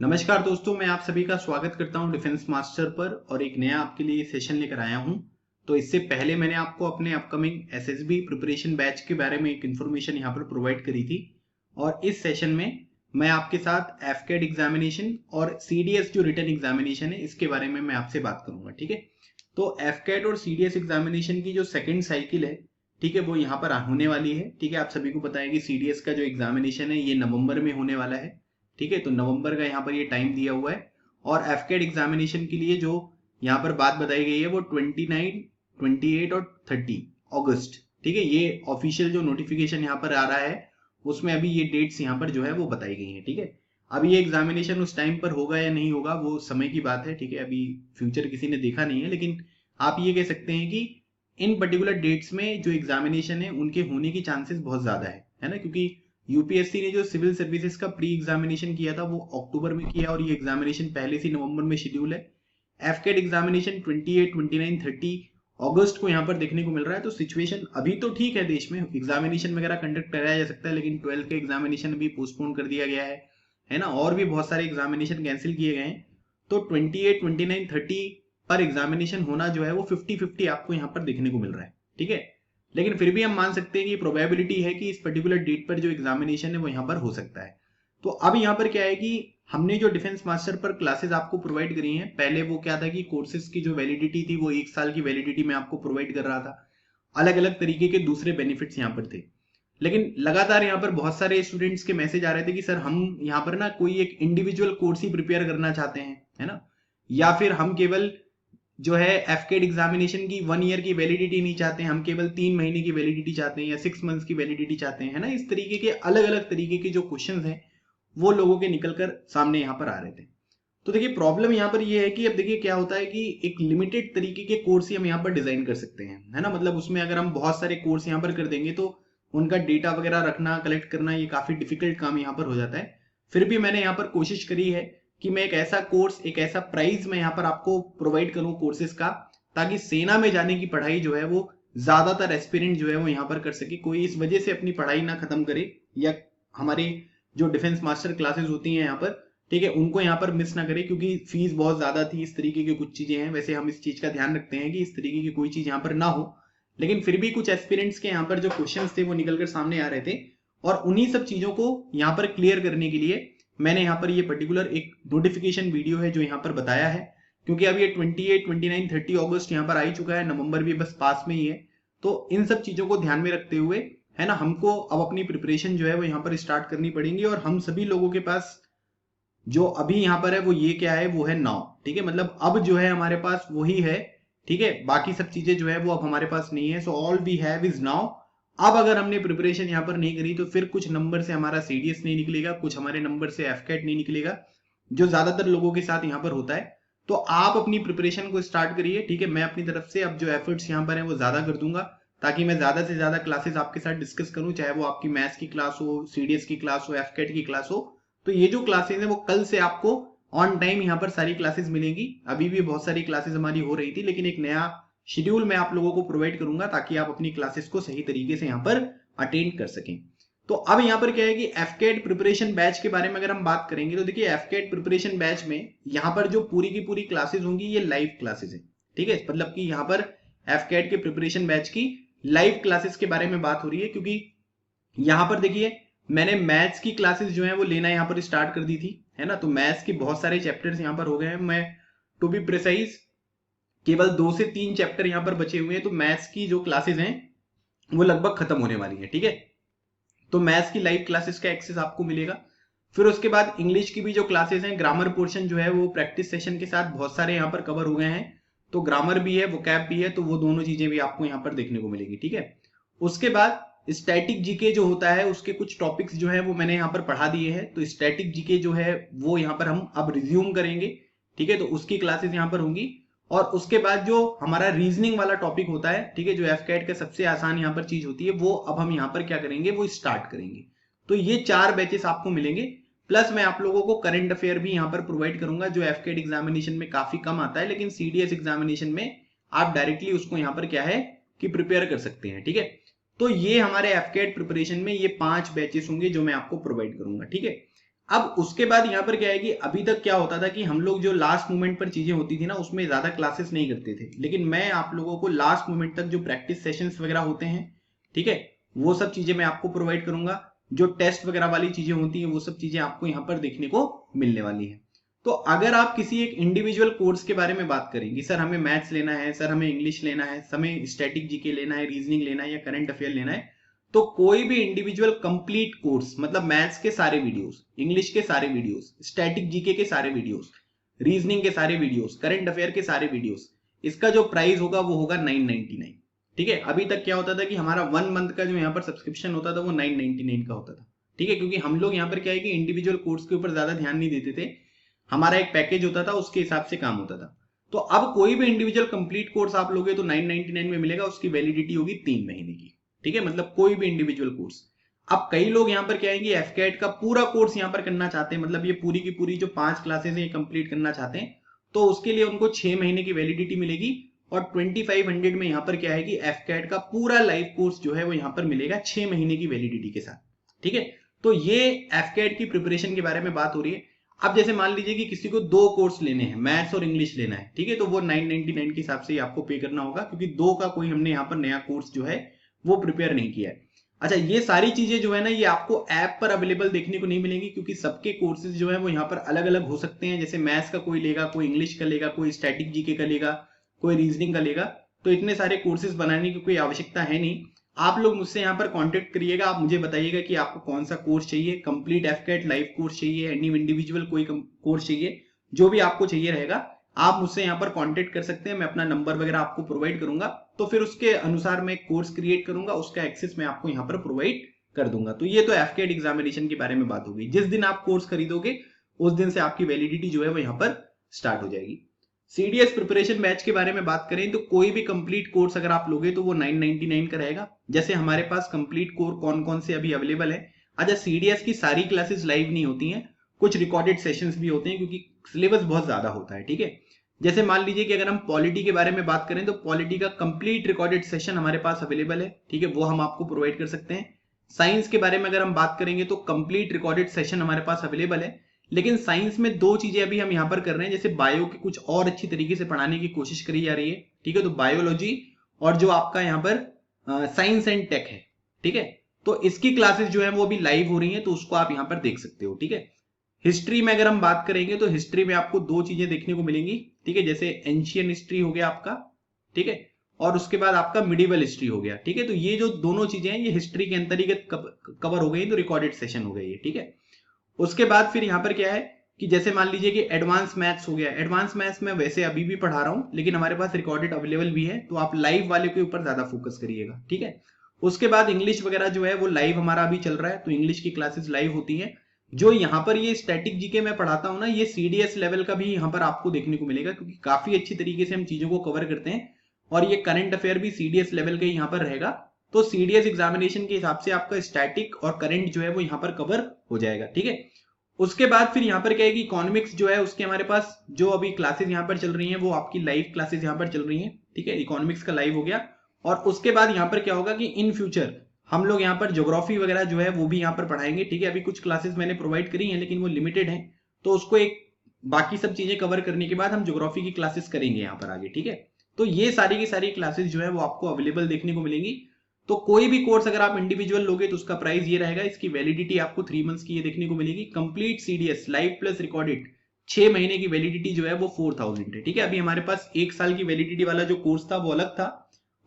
नमस्कार दोस्तों, मैं आप सभी का स्वागत करता हूं डिफेंस मास्टर पर और एक नया आपके लिए सेशन लेकर आया हूं। तो इससे पहले मैंने आपको अपने अपकमिंग एसएसबी प्रिपरेशन बैच के बारे में एक इन्फॉर्मेशन यहां पर प्रोवाइड करी थी और इस सेशन में मैं आपके साथ एफकेट एग्जामिनेशन और सीडीएस जो रिटन एग्जामिनेशन है इसके बारे में मैं आपसे बात करूंगा। ठीक है, तो एफकेट और सीडीएस एग्जामिनेशन की जो सेकेंड साइकिल है, ठीक है, वो यहाँ पर होने वाली है। ठीक है, आप सभी को पता है कि सीडीएस का जो एग्जामिनेशन है ये नवंबर में होने वाला है। ठीक है, तो नवंबर का यहाँ पर ये टाइम दिया हुआ है और एफकेट एग्जामिनेशन के लिए जो यहाँ पर बात बताई गई है वो 29, 28 और 30 अगस्त। ठीक है, ये ऑफिशियल जो नोटिफिकेशन यहाँ पर आ रहा है उसमें अभी ये डेट्स यहाँ पर जो है वो बताई गई हैं। ठीक है, अभी ये एग्जामिनेशन उस टाइम पर होगा या नहीं होगा वो समय की बात है। ठीक है, अभी फ्यूचर किसी ने देखा नहीं है, लेकिन आप ये कह सकते हैं कि इन पर्टिकुलर डेट्स में जो एग्जामिनेशन है उनके होने की चांसेस बहुत ज्यादा है ना, क्योंकि यूपीएससी ने जो सिविल सर्विसेज का प्री एग्जामिनेशन किया था वो अक्टूबर में किया और ये एग्जामिनेशन पहले से नवंबर में शेड्यूल है। एफकेट एग्जामिनेशन 28, 29, 30 अगस्त को यहाँ पर देखने को मिल रहा है। तो सिचुएशन अभी तो ठीक है, देश में एग्जामिनेशन वगैरह कंडक्ट कराया जा सकता है, लेकिन 12th का एग्जामिनेशन भी पोस्टपोन कर दिया गया है ना, और भी बहुत सारे एग्जामिनेशन कैंसिल किए गए हैं। तो 28, 29, 30 पर एग्जामिनेशन होना जो है वो 50-50 आपको यहाँ पर देखने को मिल रहा है। ठीक है, लेकिन फिर भी हम मान सकते हैं कि प्रोबेबिलिटी है कि इस पर्टिकुलर डेट पर जो एग्जामिनेशन है वो यहाँ पर हो सकता है। तो अब यहाँ पर क्या है कि हमने जो डिफेंस मास्टर पर क्लासेस आपको प्रोवाइड करी हैं, पहले वो क्या था कि कोर्सेज की जो वैलिडिटी थी वो 1 साल की वैलिडिटी में आपको प्रोवाइड कर रहा था। अलग अलग तरीके के दूसरे बेनिफिट्स यहाँ पर थे, लेकिन लगातार यहाँ पर बहुत सारे स्टूडेंट्स के मैसेज आ रहे थे कि सर हम यहाँ पर ना कोई एक इंडिविजुअल कोर्स ही प्रिपेयर करना चाहते हैं, है ना, या फिर हम केवल जो है एफकेट एग्जामिनेशन की 1 ईयर की वैलिडिटी नहीं चाहते हैं, हम केवल 3 महीने की वैलिडिटी चाहते हैं या 6 मंथ्स की वैलिडिटी चाहते हैं, है ना। इस तरीके के अलग अलग तरीके के जो क्वेश्चन हैं वो लोगों के निकलकर सामने यहाँ पर आ रहे थे। तो देखिए प्रॉब्लम यहाँ पर ये है कि अब देखिए क्या होता है कि एक लिमिटेड तरीके के कोर्स ही हम यहाँ पर डिजाइन कर सकते हैं, है ना। मतलब उसमें अगर हम बहुत सारे कोर्स यहाँ पर कर देंगे तो उनका डेटा वगैरह रखना, कलेक्ट करना, ये काफी डिफिकल्ट काम यहाँ पर हो जाता है। फिर भी मैंने यहाँ पर कोशिश करी है कि मैं एक ऐसा कोर्स, एक ऐसा प्राइस मैं यहाँ पर आपको प्रोवाइड करूं कोर्सेज का, ताकि सेना में जाने की पढ़ाई जो है वो ज्यादातर एस्पिरेंट जो है वो यहाँ पर कर सके, कोई इस वजह से अपनी पढ़ाई ना खत्म करे या हमारी जो डिफेंस मास्टर क्लासेस होती हैं यहाँ पर, ठीक है, उनको यहाँ पर मिस ना करे, क्योंकि फीस बहुत ज्यादा थी, इस तरीके की कुछ चीजें हैं। वैसे हम इस चीज का ध्यान रखते हैं कि इस तरीके की कोई चीज यहाँ पर ना हो, लेकिन फिर भी कुछ एस्पिरेंट्स के यहाँ पर जो क्वेश्चन थे वो निकलकर सामने आ रहे थे और उन्हीं सब चीजों को यहाँ पर क्लियर करने के लिए मैंने यहाँ पर ये पर्टिकुलर एक नोटिफिकेशन वीडियो है जो यहाँ पर बताया है। क्योंकि अब ये 28, 29, 30 अगस्त यहाँ पर आ ही चुका है, नवंबर भी बस पास में ही है। तो इन सब चीजों को ध्यान में रखते हुए, है ना, हमको अब अपनी प्रिपरेशन जो है वो यहाँ पर स्टार्ट करनी पड़ेगी और हम सभी लोगों के पास जो अभी यहाँ पर है वो ये क्या है, वो है नाउ। ठीक है, मतलब अब जो है हमारे पास वही है। ठीक है, बाकी सब चीजें जो है वो अब हमारे पास नहीं है। So all we have is now. अब अगर हमने प्रिपरेशन यहाँ पर नहीं करी तो फिर कुछ नंबर से हमारा सीडीएस नहीं निकलेगा, कुछ हमारे नंबर से एफकेट नहीं निकलेगा, जो ज्यादातर लोगों के साथ यहाँ पर होता है। तो आप अपनी प्रिपरेशन को स्टार्ट करिए। ठीक है, मैं अपनी तरफ से अब जो एफर्ट्स यहाँ पर है वो ज्यादा कर दूंगा, ताकि मैं ज्यादा से ज्यादा क्लासेस आपके साथ डिस्कस करूं, चाहे वो आपकी मैथ्स की क्लास हो, सीडीएस की क्लास हो, एफकेट की क्लास हो। तो ये जो क्लासेस है वो कल से आपको ऑन टाइम यहाँ पर सारी क्लासेस मिलेंगी। अभी भी बहुत सारी क्लासेस हमारी हो रही थी, लेकिन एक नया शेड्यूल मैं आप लोगों को प्रोवाइड करूंगा ताकि आप अपनी क्लासेस को सही तरीके से यहाँ पर अटेंड कर सकें। तो अब यहाँ पर क्या है कि एफकेट प्रिपरेशन बैच के बारे में अगर हम बात करेंगे तो देखिए एफकेट प्रिपरेशन बैच में यहाँ पर जो पूरी की पूरी क्लासेस होंगी ये लाइव क्लासेस है। ठीक है, मतलब कि यहाँ पर एफकेट के प्रिपरेशन बैच की लाइव क्लासेस के बारे में बात हो रही है, क्योंकि यहाँ पर देखिए मैंने मैथ्स की क्लासेस जो है वो लेना यहाँ पर स्टार्ट कर दी थी, है ना। तो मैथ्स के बहुत सारे चैप्टर्स यहाँ पर हो गए हैं। मैं टू बी प्रिसाइज केवल 2 से 3 चैप्टर यहाँ पर बचे हुए हैं। तो मैथ्स की जो क्लासेस हैं वो लगभग खत्म होने वाली है। ठीक है, तो मैथ्स की लाइव क्लासेस का एक्सेस आपको मिलेगा। फिर उसके बाद इंग्लिश की भी जो क्लासेस हैं, ग्रामर पोर्शन जो है वो प्रैक्टिस सेशन के साथ बहुत सारे यहाँ पर कवर हो गए हैं। तो ग्रामर भी है, वोकैब भी है, तो वो दोनों चीजें भी आपको यहाँ पर देखने को मिलेगी। ठीक है, उसके बाद स्टैटिक जीके जो होता है उसके कुछ टॉपिक्स जो है वो मैंने यहाँ पर पढ़ा दिए हैं। तो स्टैटिक जीके जो है वो यहाँ पर हम अब रिज्यूम करेंगे। ठीक है, तो उसकी क्लासेस यहाँ पर होंगी। और उसके बाद जो हमारा रीजनिंग वाला टॉपिक होता है, ठीक है, जो एफकेट का सबसे आसान यहाँ पर चीज होती है, वो अब हम यहाँ पर क्या करेंगे, वो स्टार्ट करेंगे। तो ये 4 बैचेस आपको मिलेंगे। प्लस मैं आप लोगों को करंट अफेयर भी यहाँ पर प्रोवाइड करूंगा, जो एफकेट एग्जामिनेशन में काफी कम आता है, लेकिन सीडीएस एग्जामिनेशन में आप डायरेक्टली उसको यहाँ पर क्या है कि प्रिपेयर कर सकते हैं। ठीक है, तो ये हमारे एफकेट प्रिपरेशन में ये 5 बैचेस होंगे जो मैं आपको प्रोवाइड करूंगा। ठीक है, अब उसके बाद यहाँ पर क्या है कि अभी तक क्या होता था कि हम लोग जो लास्ट मोमेंट पर चीजें होती थी ना उसमें ज्यादा क्लासेस नहीं करते थे, लेकिन मैं आप लोगों को लास्ट मोमेंट तक जो प्रैक्टिस सेशंस वगैरह होते हैं, ठीक है, वो सब चीजें मैं आपको प्रोवाइड करूंगा। जो टेस्ट वगैरह वाली चीजें होती हैं वो सब चीजें आपको यहाँ पर देखने को मिलने वाली है। तो अगर आप किसी एक इंडिविजुअल कोर्स के बारे में बात करें कि सर हमें मैथ्स लेना है, सर हमें इंग्लिश लेना है, हमें स्टैटिक जीके लेना है, रीजनिंग लेना है या करंट अफेयर लेना है, तो कोई भी इंडिविजुअल कंप्लीट कोर्स मतलब मैथ्स के सारे वीडियोस, इंग्लिश के सारे वीडियोस, स्टैटिक जीके के सारे वीडियोस, रीजनिंग के सारे वीडियोस, करंट अफेयर के सारे वीडियोस, इसका जो प्राइस होगा वो होगा 999। ठीक है, अभी तक क्या होता था कि हमारा 1 मंथ का जो यहाँ पर सब्सक्रिप्शन होता था वो 999 का होता था। ठीक है, क्योंकि हम लोग यहाँ पर क्या है कि इंडिविजुअल कोर्स के ऊपर ज्यादा ध्यान नहीं देते थे, हमारा एक पैकेज होता था, उसके हिसाब से काम होता था। तो अब कोई भी इंडिविजुअल कंप्लीट कोर्स आप लोगे तो 999 में मिलेगा, उसकी वैलिडिटी होगी 3 महीने की। ठीक है, मतलब कोई भी इंडिविजुअल कोर्स। अब कई लोग यहाँ पर क्या है कि एफकेट का पूरा कोर्स यहाँ पर करना चाहते हैं, मतलब ये पूरी की पूरी जो 5 क्लासेस है कंप्लीट करना चाहते हैं, तो उसके लिए उनको 6 महीने की वैलिडिटी मिलेगी और 2500 में यहाँ पर क्या है कि एफकेट का पूरा लाइव कोर्स जो है वो यहाँ पर मिलेगा 6 महीने की वैलिडिटी के साथ। ठीक है, तो ये एफकेट की प्रिपरेशन के बारे में बात हो रही है। अब जैसे मान लीजिए कि किसी को 2 कोर्स लेने हैं, मैथ्स और इंग्लिश लेना है, ठीक है, तो वो 999 के हिसाब से आपको पे करना होगा, क्योंकि 2 का कोई हमने यहाँ पर नया कोर्स जो है वो प्रिपेयर नहीं किया है। अच्छा, ये सारी चीजें जो है ना ये आपको ऐप पर अवेलेबल देखने को नहीं मिलेंगी, क्योंकि सबके कोर्सेज जो है वो यहाँ पर अलग अलग हो सकते हैं। जैसे मैथ्स का कोई लेगा, कोई इंग्लिश का लेगा, कोई स्टैटिक जीके का लेगा, कोई रीजनिंग का लेगा, तो इतने सारे कोर्सेज बनाने की कोई आवश्यकता है नहीं। आप लोग मुझसे यहाँ पर कांटेक्ट करिएगा, आप मुझे बताइएगा कि आपको कौन सा कोर्स चाहिए, कंप्लीट एफकेट लाइव कोर्स चाहिए, इंडिविजुअल कोई कोर्स चाहिए, जो भी आपको चाहिए रहेगा आप मुझसे यहाँ पर कांटेक्ट कर सकते हैं। मैं अपना नंबर वगैरह आपको प्रोवाइड करूंगा, तो फिर उसके अनुसार मैं कोर्स क्रिएट करूंगा, उसका एक्सेस मैं आपको यहाँ पर प्रोवाइड कर दूंगा। तो ये तो एफकेट एग्जामिनेशन के बारे में बात होगी। जिस दिन आप कोर्स खरीदोगे उस दिन से आपकी वैलिडिटी जो है वो यहाँ पर स्टार्ट हो जाएगी। सीडीएस प्रिपरेशन बैच के बारे में बात करें तो कोई भी कंप्लीट कोर्स अगर आप लोगे तो वो 999 का रहेगा। जैसे हमारे पास कंप्लीट कोर्स कौन कौन से अभी अवेलेबल है। अच्छा, सीडीएस की सारी क्लासेस लाइव नहीं होती हैं, कुछ रिकॉर्डेड सेशंस भी होते हैं, क्योंकि सिलेबस बहुत ज्यादा होता है। ठीक है, जैसे मान लीजिए कि अगर हम पॉलिटी के बारे में बात करें तो पॉलिटी का कंप्लीट रिकॉर्डेड सेशन हमारे पास अवेलेबल है। ठीक है, वो हम आपको प्रोवाइड कर सकते हैं। साइंस के बारे में अगर हम बात करेंगे तो कंप्लीट रिकॉर्डेड सेशन हमारे पास अवेलेबल है, लेकिन साइंस में 2 चीजें अभी हम यहाँ पर कर रहे हैं। जैसे बायो की कुछ और अच्छी तरीके से पढ़ाने की कोशिश करी जा रही है। ठीक है, तो बायोलॉजी और जो आपका यहाँ पर साइंस एंड टेक है, ठीक है, तो इसकी क्लासेस जो है वो अभी लाइव हो रही है, तो उसको आप यहाँ पर देख सकते हो। ठीक है, हिस्ट्री में अगर हम बात करेंगे तो हिस्ट्री में आपको 2 चीजें देखने को मिलेंगी। ठीक है, जैसे एंशियन हिस्ट्री हो गया आपका, ठीक है, और उसके बाद आपका मिडिवल हिस्ट्री हो गया। ठीक है, तो ये जो दोनों चीजें हैं ये हिस्ट्री के अंतर्गत कवर हो गई, तो रिकॉर्डेड सेशन हो गई है। ठीक है, उसके बाद फिर यहाँ पर क्या है कि जैसे मान लीजिए कि एडवांस मैथ्स हो गया। एडवांस मैथ्स में वैसे अभी भी पढ़ा रहा हूँ, लेकिन हमारे पास रिकॉर्डेड अवेलेबल भी है, तो आप लाइव वाले के ऊपर ज्यादा फोकस करिएगा। ठीक है, उसके बाद इंग्लिश वगैरह जो है वो लाइव हमारा अभी चल रहा है, तो इंग्लिश की क्लासेस लाइव होती हैं। जो यहाँ पर ये स्टैटिक जीके मैं पढ़ाता हूँ ना, ये सीडीएस लेवल का भी यहाँ पर आपको देखने को मिलेगा, क्योंकि काफी अच्छी तरीके से हम चीजों को कवर करते हैं, और ये करंट अफेयर भी सीडीएस लेवल का यहाँ पर रहेगा। तो सीडीएस एग्जामिनेशन के हिसाब से आपका स्टैटिक और करंट जो है वो यहाँ पर कवर हो जाएगा। ठीक है, उसके बाद फिर यहाँ पर क्या है कि इकोनॉमिक्स जो है उसके हमारे पास जो अभी क्लासेस यहाँ पर चल रही हैं वो आपकी लाइव क्लासेस यहाँ पर चल रही हैं। ठीक है, इकोनॉमिक्स का लाइव हो गया। और उसके बाद यहाँ पर क्या होगा कि इन फ्यूचर हम लोग यहाँ पर ज्योग्राफी वगैरह जो है वो भी यहाँ पर पढ़ाएंगे। ठीक है, अभी कुछ क्लासेस मैंने प्रोवाइड करी हैं, लेकिन वो लिमिटेड है, तो उसको एक बाकी सब चीजें कवर करने के बाद हम ज्योग्राफी की क्लासेस करेंगे यहाँ पर आगे। ठीक है, तो ये सारी की सारी क्लासेस जो है वो आपको अवेलेबल देखने को मिलेंगी। तो कोई भी कोर्स अगर आप इंडिविजुअल लोगे तो उसका प्राइस ये रहेगा, इसकी वैलिडिटी आपको 3 मंथ्स की ये देखने को मिलेगी। Complete CDS live plus recorded 6 महीने की वैलिडिटी जो है वो 4000 है। ठीक है, अभी हमारे पास 1 साल की वैलिडिटी वाला जो कोर्स था वो अलग था,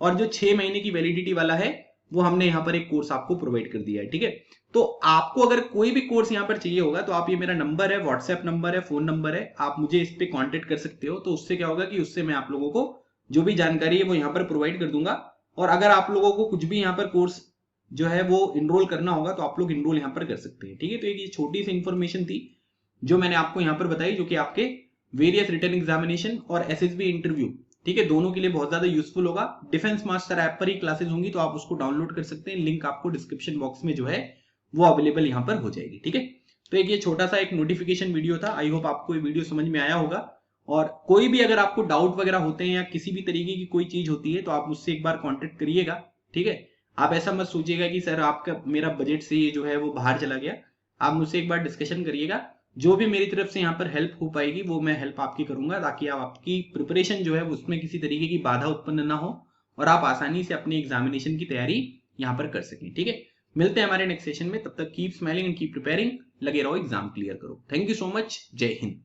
और जो 6 महीने की वैलिडिटी वाला है वो हमने यहाँ पर एक कोर्स आपको प्रोवाइड कर दिया है। ठीक है, तो आपको अगर कोई भी कोर्स यहाँ पर चाहिए होगा तो आप, ये मेरा नंबर है, व्हाट्सएप नंबर है, फोन नंबर है, आप मुझे इस पे कांटेक्ट कर सकते हो। तो उससे क्या होगा कि उससे मैं आप लोगों को जो भी जानकारी है वो यहाँ पर प्रोवाइड कर दूंगा। और अगर आप लोगों को कुछ भी यहाँ पर कोर्स जो है वो इनरोल करना होगा तो आप लोग इनरोल यहाँ पर कर सकते हैं। ठीक है, तो एक ये छोटी सी इंफॉर्मेशन थी जो मैंने आपको यहाँ पर बताई, जो कि आपके वेरियस रिटन एग्जामिनेशन और एसएसबी इंटरव्यू, ठीक है, दोनों के लिए बहुत ज्यादा यूजफुल होगा। डिफेंस मास्टर ऐप पर ही क्लासेस होंगी, तो आप उसको डाउनलोड कर सकते हैं, लिंक आपको डिस्क्रिप्शन बॉक्स में जो है वो अवेलेबल यहाँ पर हो जाएगी। ठीक है, तो एक ये छोटा सा एक नोटिफिकेशन वीडियो था। आई होप आपको ये वीडियो समझ में आया होगा, और कोई भी अगर आपको डाउट वगैरह होते हैं या किसी भी तरीके की कोई चीज होती है तो आप मुझसे एक बार कांटेक्ट करिएगा। ठीक है, आप ऐसा मत सोचिएगा कि सर आपका मेरा बजट से ये जो है वो बाहर चला गया। आप मुझसे एक बार डिस्कशन करिएगा। जो भी मेरी तरफ से यहाँ पर हेल्प हो पाएगी वो मैं हेल्प आपकी करूंगा, ताकि आप आपकी प्रिपरेशन जो है उसमें किसी तरीके की बाधा उत्पन्न ना हो और आप आसानी से अपनी एग्जामिनेशन की तैयारी यहाँ पर कर सकें। ठीक है, मिलते हैं हमारे नेक्स्ट सेशन में। तब तक keep smiling and keep preparing. लगे रहो, एग्जाम क्लियर करो। Thank you so much. जय हिंद।